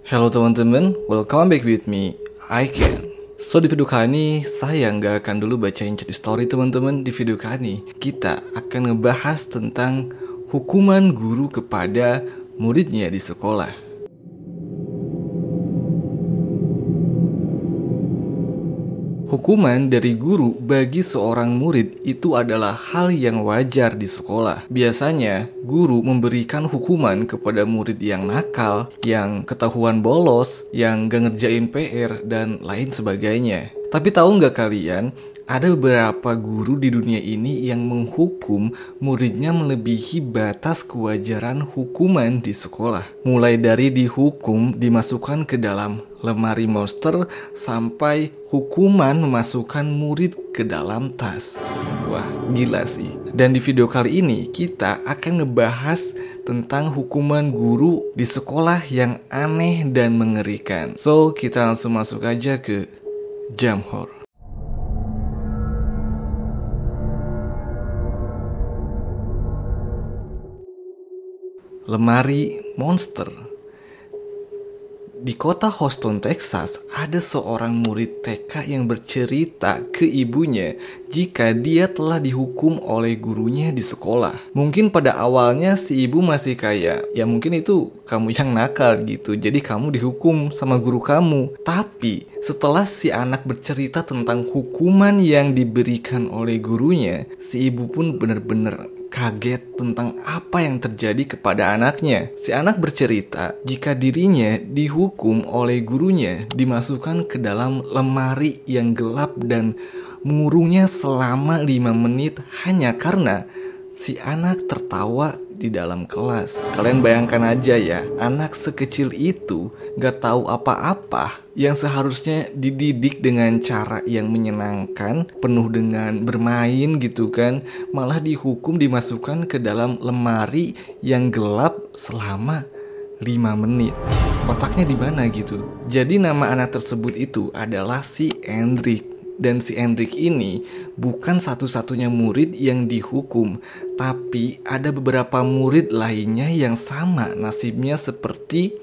Halo teman-teman, welcome back with me, Aiken. So di video kali ini saya nggak akan dulu bacain chat story teman-teman. Di video kali ini kita akan ngebahas tentang hukuman guru kepada muridnya di sekolah. Hukuman dari guru bagi seorang murid itu adalah hal yang wajar di sekolah. Biasanya, guru memberikan hukuman kepada murid yang nakal, yang ketahuan bolos, yang gak ngerjain PR, dan lain sebagainya. Tapi tahu nggak kalian, ada beberapa guru di dunia ini yang menghukum muridnya melebihi batas kewajaran hukuman di sekolah. Mulai dari dihukum dimasukkan ke dalam lemari monster sampai hukuman memasukkan murid ke dalam tas. Wah, gila sih. Dan di video kali ini kita akan ngebahas tentang hukuman guru di sekolah yang aneh dan mengerikan. So, kita langsung masuk aja ke Jam Horor. Lemari monster. Di kota Houston, Texas, ada seorang murid TK yang bercerita ke ibunya jika dia telah dihukum oleh gurunya di sekolah. Mungkin pada awalnya si ibu masih kayak, ya mungkin itu kamu yang nakal gitu, jadi kamu dihukum sama guru kamu. Tapi setelah si anak bercerita tentang hukuman yang diberikan oleh gurunya, si ibu pun benar-benar kaget tentang apa yang terjadi kepada anaknya. Si anak bercerita jika dirinya dihukum oleh gurunya dimasukkan ke dalam lemari yang gelap dan mengurungnya selama 5 menit hanya karena si anak tertawa di dalam kelas. Kalian bayangkan aja ya, anak sekecil itu gak tahu apa-apa yang seharusnya dididik dengan cara yang menyenangkan, penuh dengan bermain gitu kan, malah dihukum dimasukkan ke dalam lemari yang gelap selama 5 menit. Otaknya di mana gitu? Jadi nama anak tersebut itu adalah si Hendrik. Dan si Hendrik ini bukan satu-satunya murid yang dihukum, tapi ada beberapa murid lainnya yang sama nasibnya seperti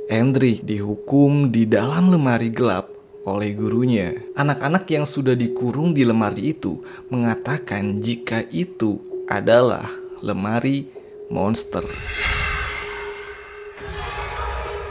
Hendrik, dihukum di dalam lemari gelap oleh gurunya. Anak-anak yang sudah dikurung di lemari itu mengatakan jika itu adalah lemari monster.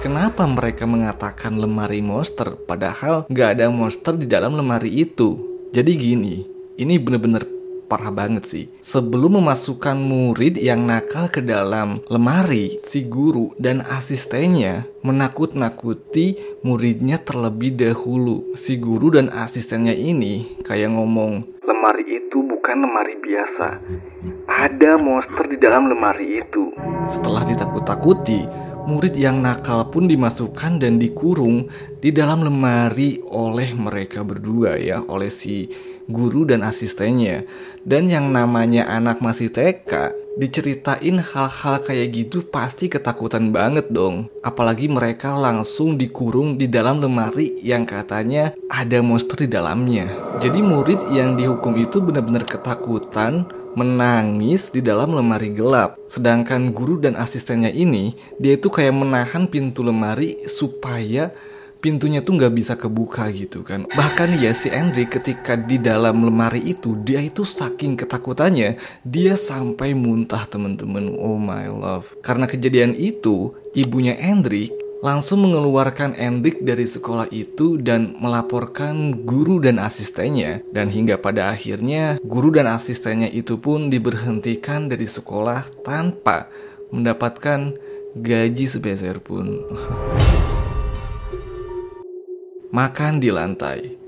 Kenapa mereka mengatakan lemari monster padahal gak ada monster di dalam lemari itu? Jadi gini, ini bener-bener parah banget sih. Sebelum memasukkan murid yang nakal ke dalam lemari, si guru dan asistennya menakut-nakuti muridnya terlebih dahulu. Si guru dan asistennya ini kayak ngomong, lemari itu bukan lemari biasa. Ada monster di dalam lemari itu. Setelah ditakut-takuti, murid yang nakal pun dimasukkan dan dikurung di dalam lemari oleh mereka berdua ya, oleh si guru dan asistennya. Dan yang namanya anak masih TK, diceritain hal-hal kayak gitu pasti ketakutan banget dong. Apalagi mereka langsung dikurung di dalam lemari yang katanya ada monster di dalamnya. Jadi murid yang dihukum itu benar-benar ketakutan, menangis di dalam lemari gelap. Sedangkan guru dan asistennya ini, dia itu kayak menahan pintu lemari supaya pintunya tuh nggak bisa kebuka gitu kan. Bahkan ya si Hendrik ketika di dalam lemari itu, dia itu saking ketakutannya, dia sampai muntah teman-teman. Oh my love. Karena kejadian itu, ibunya Hendrik langsung mengeluarkan Hendrik dari sekolah itu dan melaporkan guru dan asistennya. Dan hingga pada akhirnya guru dan asistennya itu pun diberhentikan dari sekolah tanpa mendapatkan gaji sepeser pun. Makan di lantai.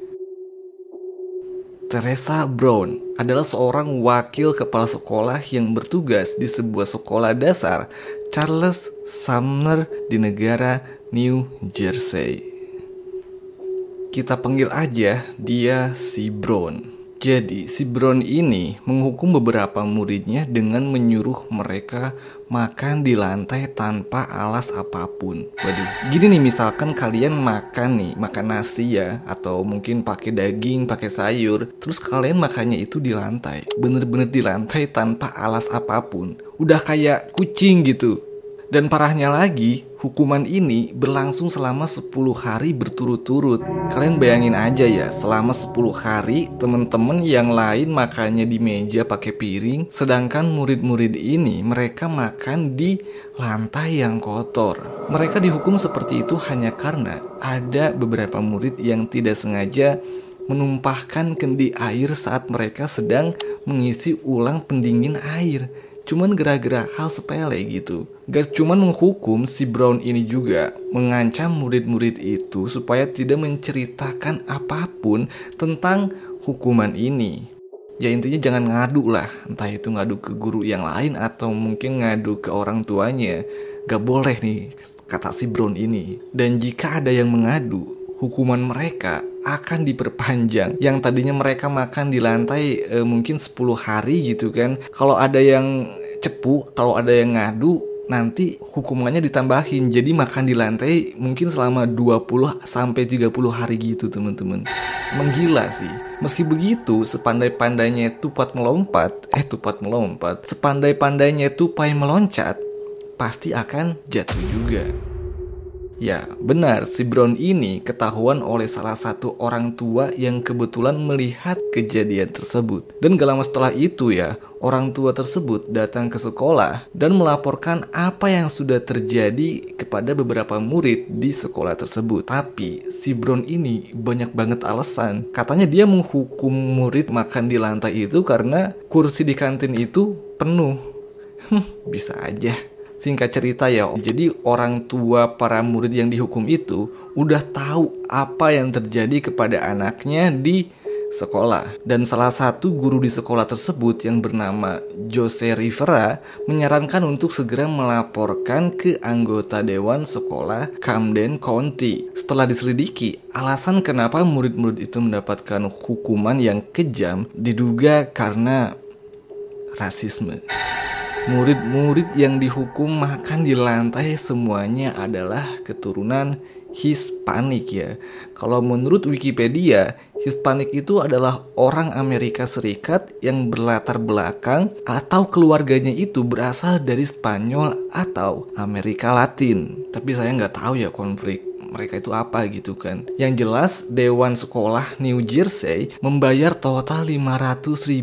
Teresa Brown adalah seorang wakil kepala sekolah yang bertugas di sebuah sekolah dasar Charles Sumner di negara New Jersey. Kita panggil aja dia si Brown. Jadi si Brown ini menghukum beberapa muridnya dengan menyuruh mereka makan di lantai tanpa alas apapun. Waduh, gini nih, misalkan kalian makan nasi ya, atau mungkin pakai daging, pakai sayur, terus kalian makannya itu di lantai, bener-bener di lantai tanpa alas apapun. Udah kayak kucing gitu. Dan parahnya lagi, Hukuman ini berlangsung selama 10 hari berturut-turut. Kalian bayangin aja ya, selama 10 hari temen-temen yang lain makannya di meja pakai piring, sedangkan murid-murid ini mereka makan di lantai yang kotor. Mereka dihukum seperti itu hanya karena ada beberapa murid yang tidak sengaja menumpahkan kendi air saat mereka sedang mengisi ulang pendingin air. Cuman gara-gara hal sepele gitu. Gak cuman menghukum, si Brown ini juga mengancam murid-murid itu supaya tidak menceritakan apapun tentang hukuman ini. Ya intinya jangan ngadu lah, entah itu ngadu ke guru yang lain atau mungkin ngadu ke orang tuanya. Gak boleh nih, kata si Brown ini. Dan jika ada yang mengadu, hukuman mereka akan diperpanjang. Yang tadinya mereka makan di lantai mungkin 10 hari gitu kan. Kalau ada yang cepu, kalau ada yang ngadu, nanti hukumannya ditambahin. Jadi makan di lantai mungkin selama 20 sampai 30 hari gitu teman-teman. Emang gila sih. Meski begitu, sepandai-pandainya tupai melompat, sepandai-pandainya tupai meloncat, pasti akan jatuh juga. Ya, benar, si Brown ini ketahuan oleh salah satu orang tua yang kebetulan melihat kejadian tersebut. Dan gak lama setelah itu ya, orang tua tersebut datang ke sekolah dan melaporkan apa yang sudah terjadi kepada beberapa murid di sekolah tersebut. Tapi si Brown ini banyak banget alasan. Katanya dia menghukum murid makan di lantai itu karena kursi di kantin itu penuh. Bisa aja. Singkat cerita ya, jadi orang tua para murid yang dihukum itu udah tahu apa yang terjadi kepada anaknya di sekolah. Dan salah satu guru di sekolah tersebut yang bernama Jose Rivera menyarankan untuk segera melaporkan ke anggota dewan sekolah Camden County. Setelah diselidiki, alasan kenapa murid-murid itu mendapatkan hukuman yang kejam diduga karena rasisme. Murid-murid yang dihukum makan di lantai semuanya adalah keturunan Hispanik ya. Kalau menurut Wikipedia, Hispanik itu adalah orang Amerika Serikat yang berlatar belakang atau keluarganya itu berasal dari Spanyol atau Amerika Latin. Tapi saya nggak tahu ya konflik mereka itu apa gitu kan. Yang jelas Dewan Sekolah New Jersey membayar total $500.000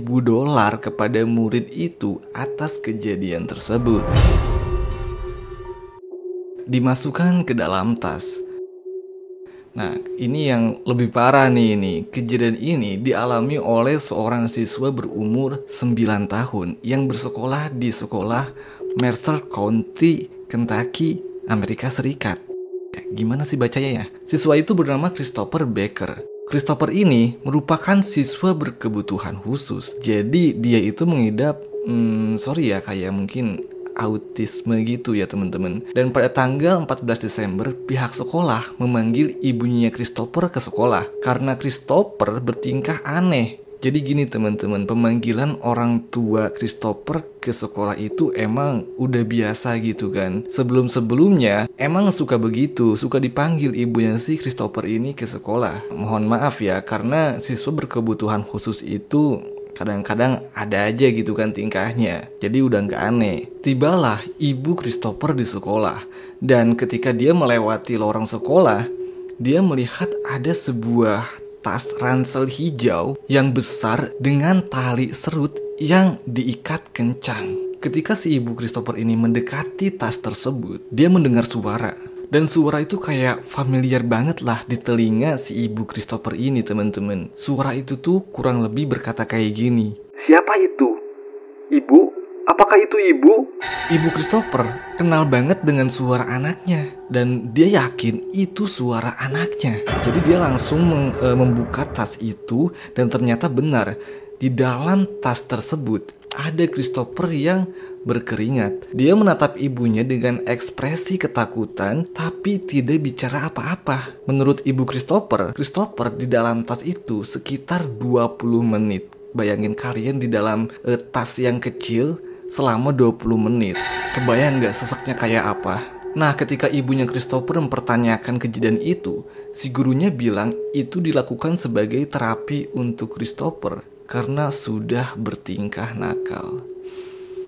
kepada murid itu atas kejadian tersebut. Dimasukkan ke dalam tas. Nah, ini yang lebih parah nih ini. Kejadian ini dialami oleh seorang siswa berumur 9 tahun yang bersekolah di sekolah Mercer County, Kentucky, Amerika Serikat. Gimana sih bacanya ya? Siswa itu bernama Christopher Baker. Christopher ini merupakan siswa berkebutuhan khusus. Jadi dia itu mengidap, kayak mungkin autisme gitu ya teman-teman. Dan pada tanggal 14 Desember, pihak sekolah memanggil ibunya Christopher ke sekolah karena Christopher bertingkah aneh. Jadi gini teman-teman, pemanggilan orang tua Christopher ke sekolah itu emang udah biasa gitu kan. Sebelum-sebelumnya emang suka begitu, suka dipanggil ibunya si Christopher ini ke sekolah. Mohon maaf ya, karena siswa berkebutuhan khusus itu kadang-kadang ada aja gitu kan tingkahnya. Jadi udah gak aneh. Tibalah ibu Christopher di sekolah. Dan ketika dia melewati lorong sekolah, dia melihat ada sebuah tas ransel hijau yang besar dengan tali serut yang diikat kencang. Ketika si ibu Christopher ini mendekati tas tersebut, dia mendengar suara. Dan suara itu kayak familiar banget lah di telinga si ibu Christopher ini teman-teman. Suara itu tuh kurang lebih berkata kayak gini. Siapa itu? Ibu? Apakah itu ibu? Ibu Christopher kenal banget dengan suara anaknya. Dan dia yakin itu suara anaknya. Jadi dia langsung membuka tas itu. Dan ternyata benar, di dalam tas tersebut ada Christopher yang berkeringat. Dia menatap ibunya dengan ekspresi ketakutan, tapi tidak bicara apa-apa. Menurut ibu Christopher di dalam tas itu sekitar 20 menit. Bayangin kalian di dalam tas yang kecil selama 20 menit. Kebayang gak seseknya kayak apa? Nah, ketika ibunya Christopher mempertanyakan kejadian itu, si gurunya bilang itu dilakukan sebagai terapi untuk Christopher karena sudah bertingkah nakal.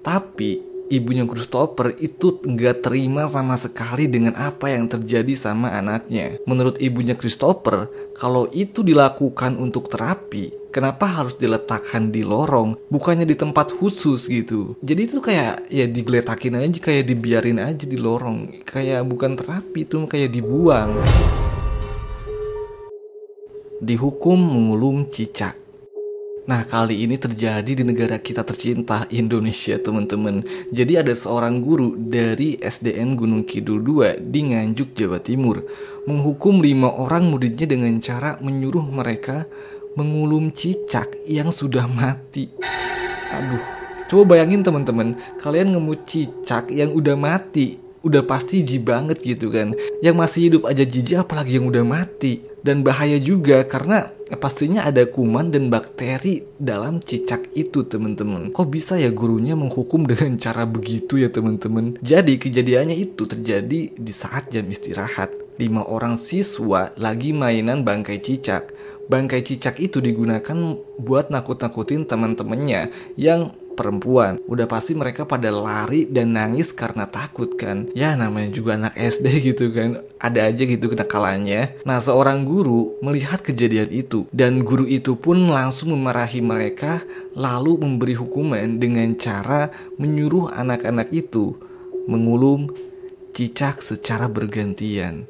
Tapi ibunya Christopher itu nggak terima sama sekali dengan apa yang terjadi sama anaknya. Menurut ibunya Christopher, kalau itu dilakukan untuk terapi, kenapa harus diletakkan di lorong, bukannya di tempat khusus gitu. Jadi itu kayak ya digeletakin aja, kayak dibiarin aja di lorong. Kayak bukan terapi, itu kayak dibuang. Dihukum mengulum cicak. Nah, kali ini terjadi di negara kita tercinta, Indonesia, teman-teman. Jadi ada seorang guru dari SDN Gunung Kidul 2 di Nganjuk, Jawa Timur, menghukum 5 orang muridnya dengan cara menyuruh mereka mengulum cicak yang sudah mati. Aduh, coba bayangin teman-teman, kalian ngemut cicak yang udah mati. Udah pasti jijik banget gitu kan. Yang masih hidup aja jijik, apalagi yang udah mati. Dan bahaya juga karena pastinya ada kuman dan bakteri dalam cicak itu, teman-teman. Kok bisa ya gurunya menghukum dengan cara begitu ya, teman-teman? Jadi kejadiannya itu terjadi di saat jam istirahat. 5 orang siswa lagi mainan bangkai cicak. Bangkai cicak itu digunakan buat nakut-nakutin teman-temannya yang perempuan. Udah pasti mereka pada lari dan nangis karena takut kan. Ya namanya juga anak SD gitu kan. Ada aja gitu kenakalannya. Nah, seorang guru melihat kejadian itu dan guru itu pun langsung memarahi mereka lalu memberi hukuman dengan cara menyuruh anak-anak itu mengulum cicak secara bergantian.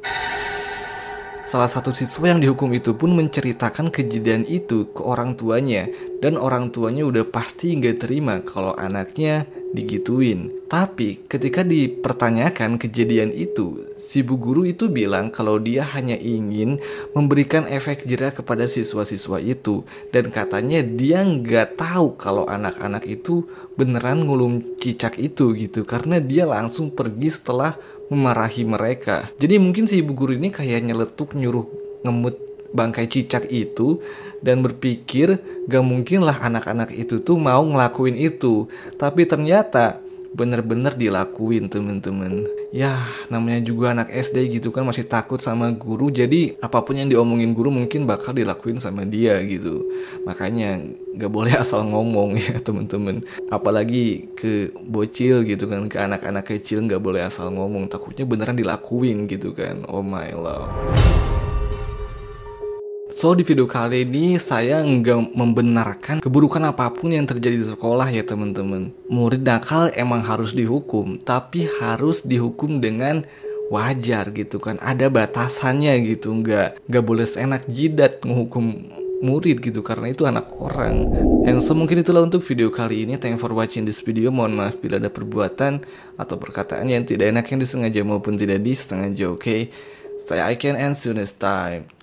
Salah satu siswa yang dihukum itu pun menceritakan kejadian itu ke orang tuanya. Dan orang tuanya udah pasti gak terima kalau anaknya digituin. Tapi ketika dipertanyakan kejadian itu, si bu guru itu bilang kalau dia hanya ingin memberikan efek jera kepada siswa-siswa itu. Dan katanya dia gak tahu kalau anak-anak itu beneran ngulum cicak itu gitu. Karena dia langsung pergi setelah memarahi mereka. Jadi mungkin si ibu guru ini kayak nyeletuk nyuruh ngemut bangkai cicak itu dan berpikir gak mungkin lah anak-anak itu tuh mau ngelakuin itu. Tapi ternyata bener-bener dilakuin, temen-temen. Ya namanya juga anak SD gitu kan, masih takut sama guru. Jadi apapun yang diomongin guru mungkin bakal dilakuin sama dia gitu. Makanya gak boleh asal ngomong ya temen-temen. Apalagi ke bocil gitu kan, ke anak-anak kecil gak boleh asal ngomong. Takutnya beneran dilakuin gitu kan. Oh my love. So di video kali ini saya nggak membenarkan keburukan apapun yang terjadi di sekolah ya teman-teman. Murid nakal emang harus dihukum, tapi harus dihukum dengan wajar gitu kan. Ada batasannya gitu, nggak boleh seenak jidat menghukum murid gitu karena itu anak orang. And so mungkin itulah untuk video kali ini. Thank you for watching this video. Mohon maaf bila ada perbuatan atau perkataan yang tidak enak yang disengaja maupun tidak disengaja. Oke, saya Aiken and see you next time.